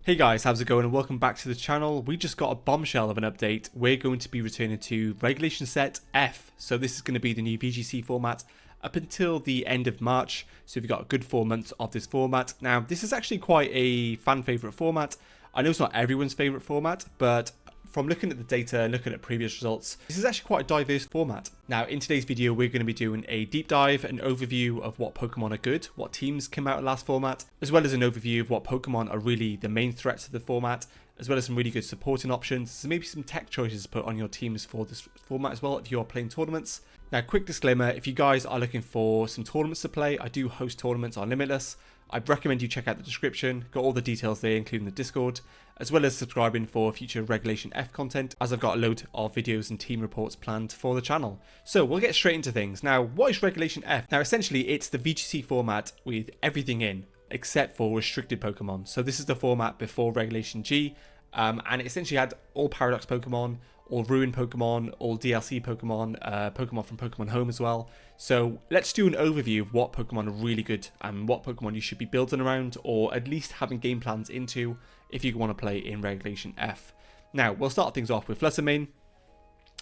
Hey guys, how's it going and welcome back to the channel. We just got a bombshell of an update. We're going to be returning to Regulation Set F. So this is going to be the new VGC format up until the end of March. So we've got a good 4 months of this format. Now this is actually quite a fan favourite format. I know it's not everyone's favourite format, but from looking at the data and looking at previous results, this is actually quite a diverse format. Now in today's video, we're going to be doing a deep dive, an overview of what Pokemon are good, what teams came out of last format, as well as an overview of what Pokemon are really the main threats of the format, as well as some really good supporting options, so maybe some tech choices to put on your teams for this format as well if you are playing tournaments. Now quick disclaimer, if you guys are looking for some tournaments to play, I do host tournaments on Limitless. I'd recommend you check out the description, got all the details there including the Discord, as well as subscribing for future Regulation F content, as I've got a load of videos and team reports planned for the channel. So we'll get straight into things. Now what is Regulation F? Now essentially it's the VGC format with everything in, except for restricted Pokemon. So this is the format before Regulation G, and it essentially had all Paradox Pokemon, all Ruin Pokemon, all DLC Pokemon, Pokemon from Pokemon Home as well. So let's do an overview of what Pokemon are really good and what Pokemon you should be building around, or at least having game plans into if you want to play in Regulation F. Now we'll start things off with Fluttermane.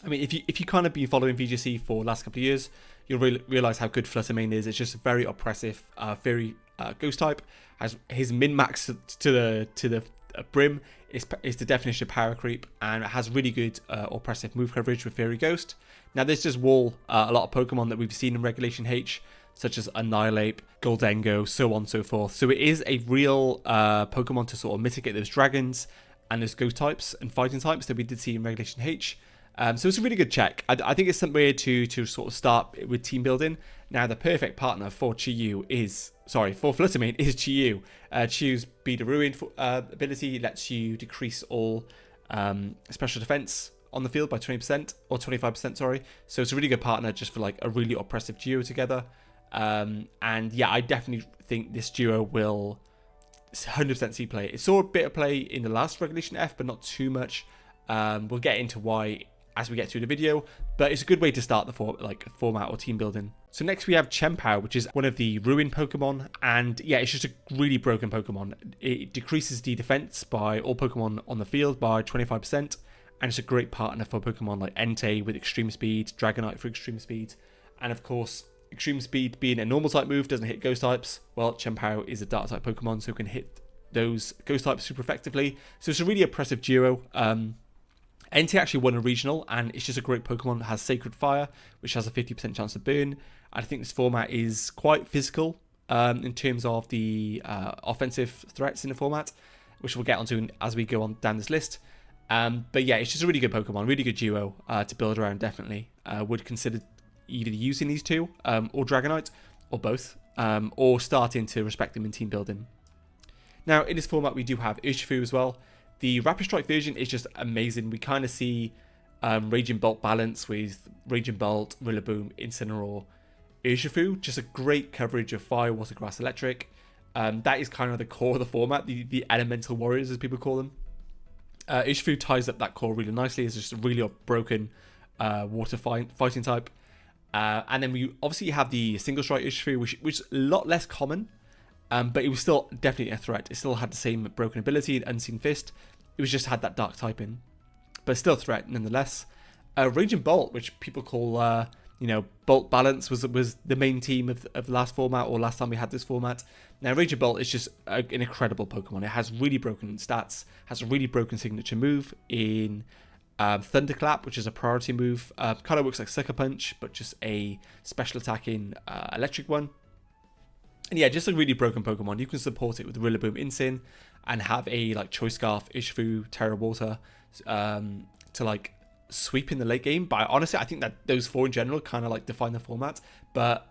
I mean, if you kind of been following VGC for the last couple of years, you'll realise how good Fluttermane is. It's just very oppressive, very ghost type. Has his min max to the brim is the definition of power creep, and it has really good oppressive move coverage with Fairy Ghost. Now this does wall a lot of Pokemon that we've seen in Regulation H, such as Annihilate, Goldengo, so on and so forth. So it is a real Pokemon to sort of mitigate those dragons and those ghost types and fighting types that we did see in Regulation H. So it's a really good check. I think it's somewhere to sort of start with team building. Now the perfect partner for Fluttermane is Chiyu. Chiyu's Be the Ruin ability lets you decrease all special defense on the field by 20% or 25%, sorry. So it's a really good partner just for like a really oppressive duo together. And yeah, I definitely think this duo will 100% see play. It saw a bit of play in the last Regulation F, but not too much. We'll get into why as we get through the video, but it's a good way to start the format or team building. So next we have Chempao, which is one of the Ruin Pokemon, and yeah, it's just a really broken Pokemon. It decreases the defense by all Pokemon on the field by 25%, and it's a great partner for Pokemon like Entei with extreme speed, Dragonite for extreme speed, and of course extreme speed being a normal type move doesn't hit ghost types. Well, Chempao is a dark type Pokemon, so it can hit those ghost types super effectively. So it's a really oppressive duo. Entei actually won a regional, and it's just a great Pokemon. It has Sacred Fire, which has a 50% chance to burn. I think this format is quite physical in terms of the offensive threats in the format, which we'll get onto as we go on down this list. But yeah, it's just a really good Pokemon, really good duo to build around, definitely. Would consider either using these two, or Dragonite, or both, or starting to respect them in team building. Now, in this format, we do have Urshifu as well. The Rapid Strike version is just amazing. We kind of see Raging Bolt balance with Raging Bolt, Rillaboom, Incineroar, Urshifu. Just a great coverage of Fire, Water, Grass, Electric. That is kind of the core of the format, the Elemental Warriors as people call them. Urshifu ties up that core really nicely. It's just a really broken water fighting type. And then we obviously have the Single Strike Urshifu, which is a lot less common. But it was still definitely a threat. It still had the same broken ability and Unseen Fist. It was just had that dark type in, but still a threat nonetheless. Raging Bolt, which people call Bolt Balance, was the main team of the last format, or last time we had this format. Now Raging Bolt is just an incredible Pokemon. It has really broken stats, has a really broken signature move in Thunderclap, which is a priority move. Kind of works like Sucker Punch, but just a special attacking electric one. And yeah, just a really broken Pokemon. You can support it with Rillaboom Incin and have a Choice Scarf, Urshifu, Terra Water to like sweep in the late game. But honestly, I think that those four in general kind of define the format. But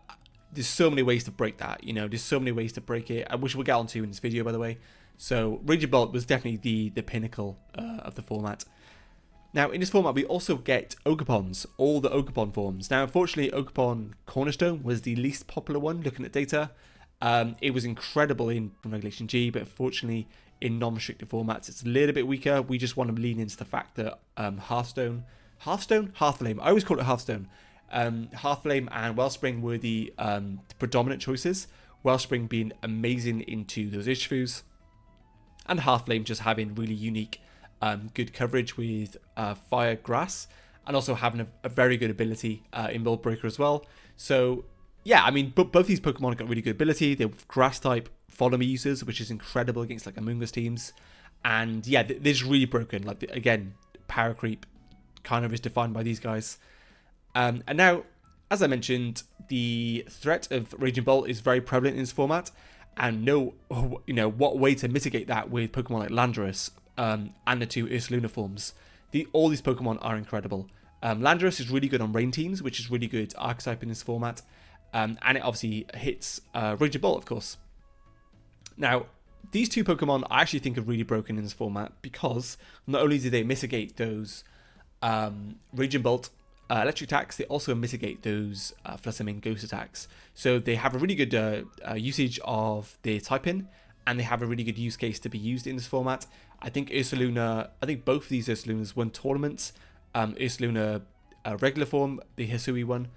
there's so many ways to break that. There's so many ways to break it, which we'll get onto in this video, by the way. So Raging Bolt was definitely the pinnacle of the format. Now, in this format, we also get Ogapons, all the Ogapon forms. Now, unfortunately, Ogapon Cornerstone was the least popular one, looking at data. It was incredible in Regulation G, but unfortunately in non-restricted formats it's a little bit weaker. We just want to lean into the fact that Hearthflame, I always call it Hearthstone. Hearthflame and Wellspring were the predominant choices, Wellspring being amazing into those Urshifus, and Halflame just having really unique, good coverage with Fire Grass, and also having a very good ability in Mold Breaker as well. So yeah, I mean, both these Pokemon have got really good ability. They're Grass type Follow Me users, which is incredible against like Among Us teams. And yeah, they're just really broken. Like again, power creep kind of is defined by these guys. And now, as I mentioned, the threat of Raging Bolt is very prevalent in this format, and what way to mitigate that with Pokemon like Landorus and the two Ursaluna forms. All these Pokemon are incredible. Landorus is really good on rain teams, which is really good archetype in this format, and it obviously hits Raging Bolt, of course. Now, these two Pokemon I actually think are really broken in this format because not only do they mitigate those Raging Bolt electric attacks, they also mitigate those Flutter Mane ghost attacks. So they have a really good usage of their typing, and they have a really good use case to be used in this format. I think both of these Ursalunas won tournaments. Ursaluna regular form, the Hisui one,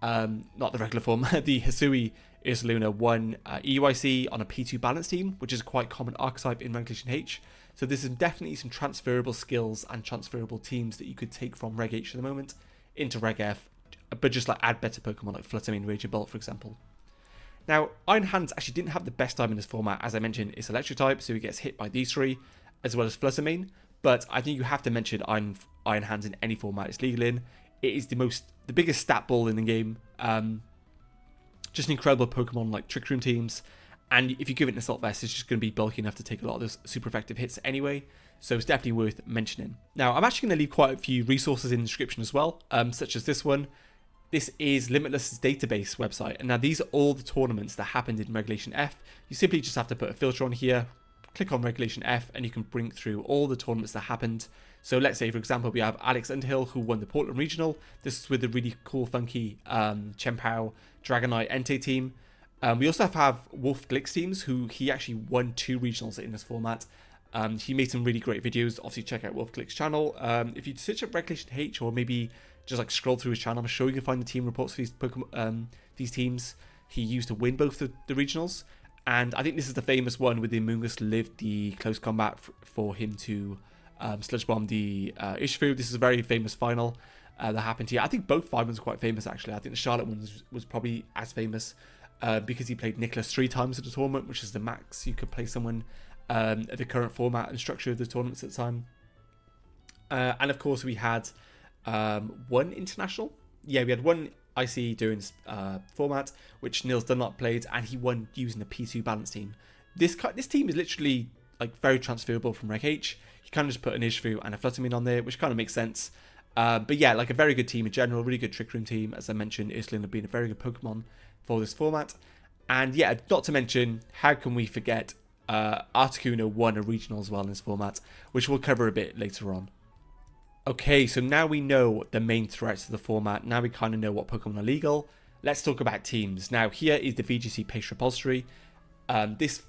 not the regular form, the Hisui Ursaluna won EUIC on a P2 balance team, which is a quite common archetype in Regulation H. So there's definitely some transferable skills and transferable teams that you could take from Reg H at the moment into Reg F, but just like add better Pokemon like Flutter Mane, Raging Bolt, for example. Now, Iron Hands actually didn't have the best time in this format. As I mentioned, it's electric type, so he gets hit by these three, as well as Flutter Mane. But I think you have to mention Iron Hands in any format it's legal in. It is the biggest stat ball in the game. Just an incredible Pokemon like Trick Room teams. And if you give it an Assault Vest, it's just going to be bulky enough to take a lot of those super effective hits anyway. So it's definitely worth mentioning. Now, I'm actually going to leave quite a few resources in the description as well, such as this one. This is Limitless's database website. And now these are all the tournaments that happened in Regulation F. You simply just have to put a filter on here, click on Regulation F, and you can bring through all the tournaments that happened. So let's say, for example, we have Alex Underhill, who won the Portland Regional. This is with the really cool, funky Chien-Pao Dragonite Entei team. We also have Wolf Glix teams, who he actually won 2 regionals in this format. He made some really great videos. Obviously, check out Wolf Glix channel. If you search up Regulation H, or maybe just like scroll through his channel, I'm sure you can find the team reports for these Pokemon, these teams he used to win both the regionals. And I think this is the famous one with the Amoonguss lived the close combat for him to sludge bomb the Ishifu. This is a very famous final that happened here. I think both finals were quite famous, actually. I think the Charlotte one was probably as famous because he played Nicholas 3 times at the tournament, which is the max you could play someone at the current format and structure of the tournaments at the time. And of course, we had one international. Yeah, we had one IC during format, which Nils Dunlop played, and he won using the P2 balance team. This team is literally like very transferable from Reg H. You kind of just put an Ishifu and a Flutter Mane on there, which kind of makes sense. But yeah, like a very good team in general, really good Trick Room team. As I mentioned, Ursaluna being a very good Pokemon for this format. And yeah, not to mention, how can we forget Articuno won a regional as well in this format, which we'll cover a bit later on. Okay, so now we know the main threats of the format. Now we kind of know what Pokemon are legal. Let's talk about teams. Now, here is the VGC page repository. This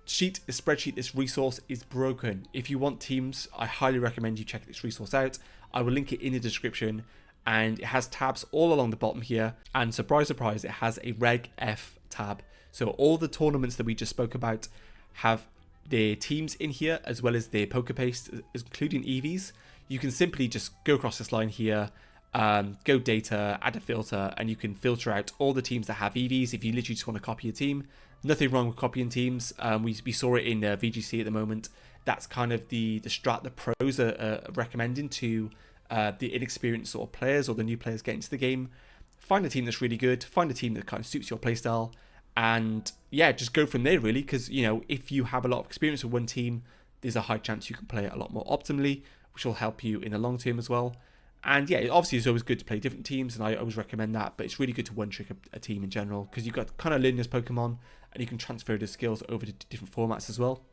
spreadsheet, this resource is broken. If you want teams, I highly recommend you check this resource out. I will link it in the description, and it has tabs all along the bottom here. And surprise, surprise, it has a Reg F tab. So all the tournaments that we just spoke about have their teams in here, as well as their Pokepaste, including EVs. You can simply just go across this line here, go data, add a filter, and you can filter out all the teams that have EVs if you literally just want to copy a team. Nothing wrong with copying teams. We saw it in VGC at the moment. That's kind of the strat the pros are recommending to the inexperienced sort of players or the new players getting into the game. Find a team that's really good, find a team that kind of suits your playstyle, and yeah, just go from there really, because you know, if you have a lot of experience with one team, there's a high chance you can play it a lot more optimally, which will help you in the long term as well. And yeah, obviously it's always good to play different teams, and I always recommend that, but it's really good to one-trick a team in general, because you've got kind of learn this Pokemon, and you can transfer the skills over to different formats as well.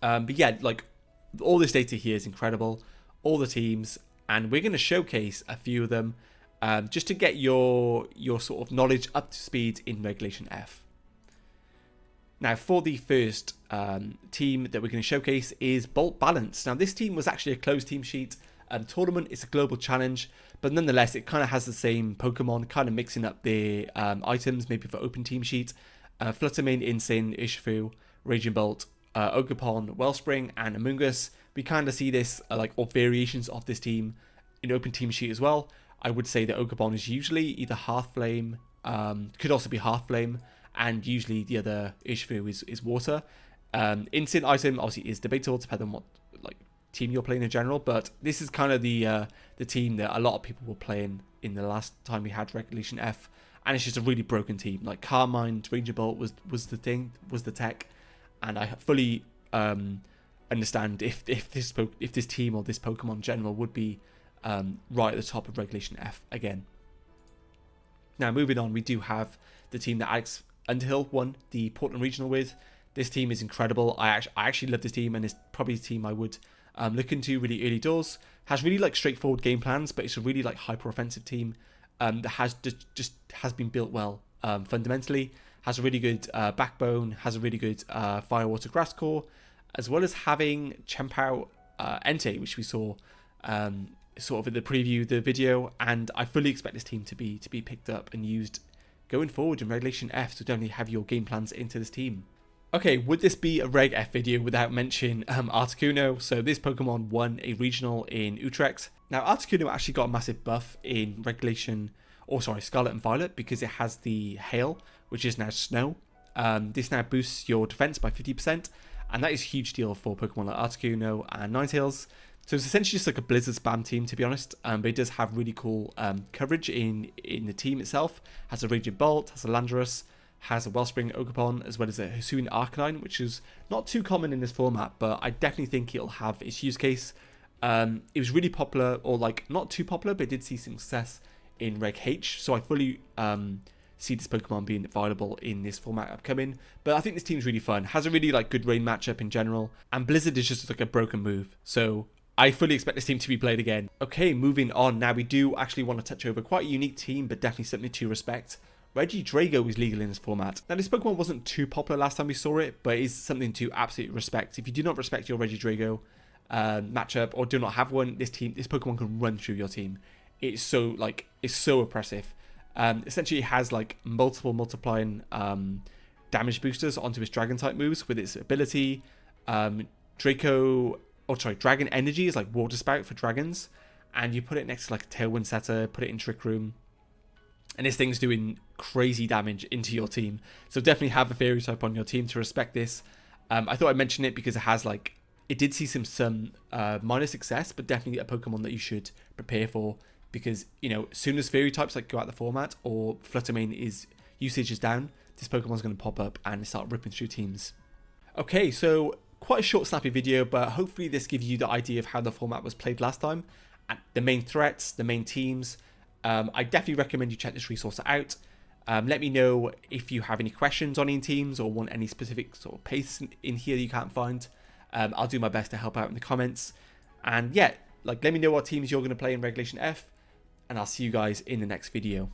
But yeah, like all this data here is incredible, all the teams, and we're going to showcase a few of them just to get your sort of knowledge up to speed in Regulation F. Now, for the first team that we're going to showcase is Bolt Balance. Now, this team was actually a closed team sheet tournament. It's a global challenge, but nonetheless, it kind of has the same Pokemon, kind of mixing up their items, maybe for open team sheet. Flutter Mane, Insane, Ishifu, Raging Bolt, Ogerpon, Wellspring, and Among Us. We kind of see this, or variations of this team in Open Team Sheet as well. I would say that Ogerpon is usually either Hearth Flame, could also be Hearth Flame, and usually the other Urshifu is Water. Instant item obviously is debatable depending on what team you're playing in general, but this is kind of the team that a lot of people were playing in the last time we had Regulation F, and it's just a really broken team. Like Carmine, Ranger Bolt was the tech, and I fully understand if this team or this Pokemon in general would be right at the top of Regulation F again. Now moving on, we do have the team that Alex Underhill won the Portland Regional with. This team is incredible. I actually love this team, and it's probably a team I would look into really early doors. Has really straightforward game plans, but it's a really hyper offensive team that has been built well fundamentally. Has a really good backbone, has a really good fire water grass core, as well as having Chempao Entei, which we saw sort of in the preview, the video, and I fully expect this team to be picked up and used going forward in Regulation F. So definitely have your game plans into this team. Okay, would this be a Reg F video without mentioning Articuno? So this Pokemon won a regional in Utrecht. Now Articuno actually got a massive buff in Scarlet and Violet, because it has the Hail, which is now Snow. This now boosts your defense by 50%, and that is a huge deal for Pokemon like Articuno and Ninetales. So it's essentially just like a Blizzard spam team, to be honest, but it does have really cool coverage in the team itself. Has a Raging Bolt, has a Landorus, has a Wellspring Ogerpon, as well as a Hisuian Arcanine, which is not too common in this format, but I definitely think it'll have its use case. It was really popular, or not too popular, but it did see some success in Reg H, so I fully see this Pokemon being viable in this format upcoming. But I think this team's really fun, has a really good rain matchup in general, and Blizzard is just a broken move, so I fully expect this team to be played again. Okay, moving on. Now we do actually want to touch over quite a unique team, but definitely something to respect. Regidrago is legal in this format. Now this Pokemon wasn't too popular last time we saw it, but it is something to absolutely respect. If you do not respect your Regidrago matchup, or do not have one, this Pokemon can run through your team. It's so oppressive. Essentially it has multiple multiplying damage boosters onto its Dragon type moves with its ability. Dragon Energy is Water Spout for dragons, and you put it next to a Tailwind Setter, put it in Trick Room, and this thing's doing crazy damage into your team. So definitely have a Fairy type on your team to respect this. I thought I'd mention it because it has it did see some minor success, but definitely a Pokemon that you should prepare for, because as soon as Fairy types go out the format, or Fluttermane usage is down, this Pokemon's going to pop up and start ripping through teams. Okay, so quite a short snappy video, but hopefully this gives you the idea of how the format was played last time, and the main threats, the main teams. I definitely recommend you check this resource out. Let me know if you have any questions on any teams, or want any specific sort of pace in here that you can't find. I'll do my best to help out in the comments. And yeah, let me know what teams you're going to play in Regulation F, and I'll see you guys in the next video.